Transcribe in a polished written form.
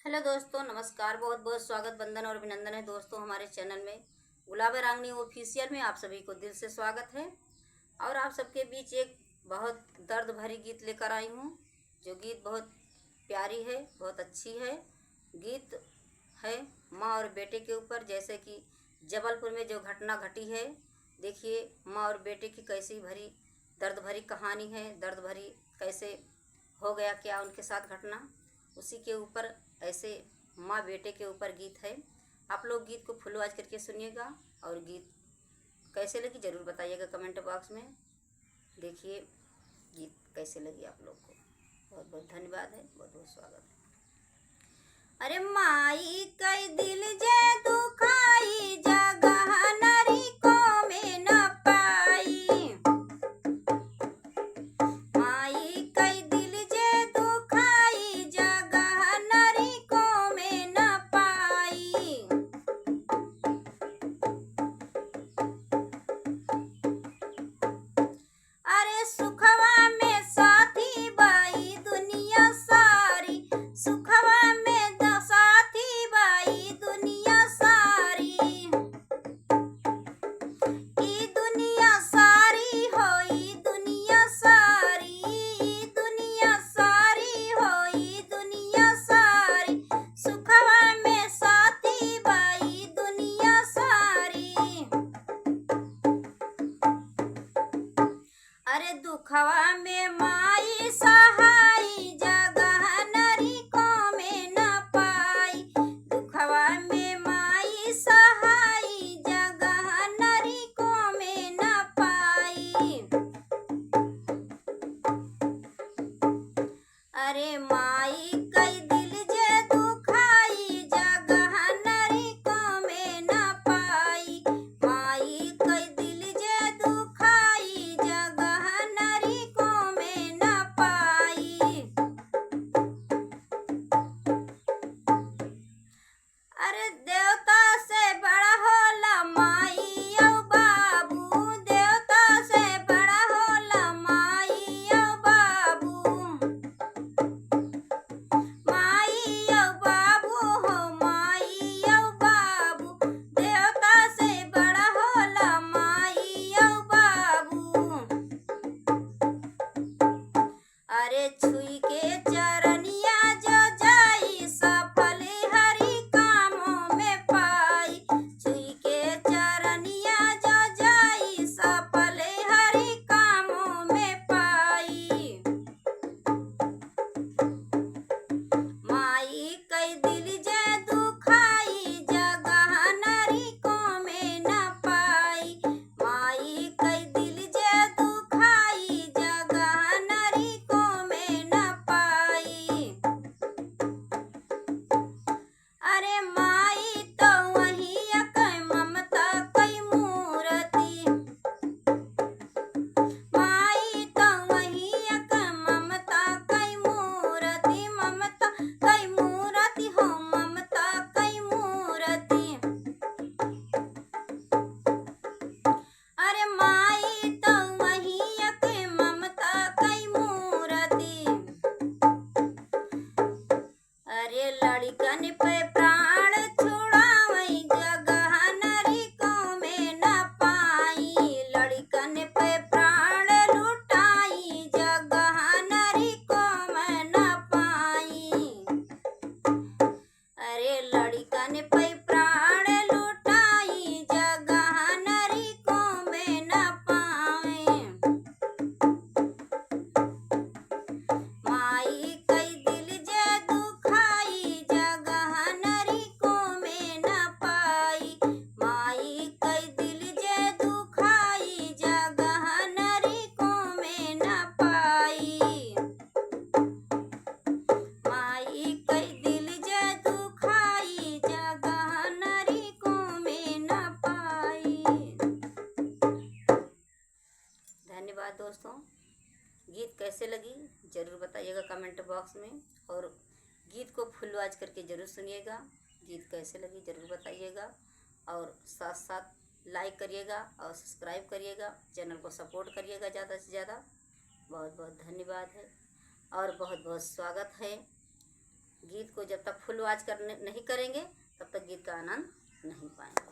Hello दोस्तों, नमस्कार। बहुत बहुत स्वागत, वंदन और अभिनंदन है दोस्तों हमारे चैनल में गुलाब रांगनी ऑफिशियल में आप सभी को दिल से स्वागत है। और आप सबके बीच एक बहुत दर्द भरी गीत लेकर आई हूँ, जो गीत बहुत प्यारी है, बहुत अच्छी है। गीत है माँ और बेटे के ऊपर, जैसे कि जबलपुर में जो घटना घटी है। देखिए माँ और बेटे की कैसी भरी दर्द भरी कहानी है, दर्द भरी कैसे हो गया क्या उनके साथ घटना, उसी के ऊपर ऐसे माँ बेटे के ऊपर गीत है। आप लोग गीत को फुल आवाज करके सुनिएगा और गीत कैसे लगी ज़रूर बताइएगा कमेंट बॉक्स में। देखिए गीत कैसे लगी आप लोग को। बहुत बहुत धन्यवाद है, बहुत बहुत स्वागत है। अरे माई कई दिल जे दुखाई जगह नरी को में न पाई। माई कई दिल जे दुखाई जगह नरी को में न पाई। अरे सुखवा में साथी बाई दुनिया सारी, सुखवा में साथी बाई दुनिया सारी। ई दुनिया सारी होई दुनिया सारी, ई दुनिया सारी होई दुनिया सारी। सुखवा में साथी बाई दुनिया सारी। अरे दुखवा में माई सहाई जगह नरी को में न पाई। दुखवा में माई सहाई जगह नरी को में न पाई। अरे माई कई दिल जे दुखाई जगह नरी को में न पाई। माई कई दिल जे दुखाई जगह नरी को में न पाई। अरे देवता से बड़ा होला माई औ बाबू, देवता से बड़ा होला माई औ बाबू। माई औ बाबू हो माई औ बाबू, देवता से बड़ा होला माई औ बाबू। अरे छुई के चरनिया जो जाई सफल हरि कामों में पाई। छुई के चरनिया जो जाई सफल हरि कामों में पाई। माई कई दिल जे दुखाई जगह नरी को में न पाई। माई कई दिल जे दुखाई जगह नरी को में न पाई। अरे माई तो वही कई ममता कई मूर्ति। माई तो वही कई ममता कई मूर्ति, ममता कई मूर्ति हो ममता कई मूर्ति। अरे माई तो वही के ममता कई मूर्ति। अरे लड़कन पे प्राण छुड़ावई जगह नरी को में न पाई। लड़कन पे प्राण लुटाई जगह नरी को में न पाई। अरे लड़कन पे प्राण लुटाई जगह नरी को में न पावे। माई कई दिल जे दुखाई जगह नरी को में न पाई। माई कई दिल जे दुखाई जगह नरी को में न पाई। माई कई दिल जे दुखाई जगह नरी को में न पाई। धन्यवाद दोस्तों। गीत कैसे लगी ज़रूर बताइएगा कमेंट बॉक्स में, और गीत को फुल आवाज करके ज़रूर सुनिएगा। गीत कैसे लगी ज़रूर बताइएगा, और साथ साथ लाइक करिएगा और सब्सक्राइब करिएगा, चैनल को सपोर्ट करिएगा ज़्यादा से ज़्यादा। बहुत बहुत धन्यवाद है और बहुत बहुत स्वागत है। गीत को जब तक फुल वॉच करने नहीं करेंगे तब तक गीत का आनंद नहीं पाएंगे।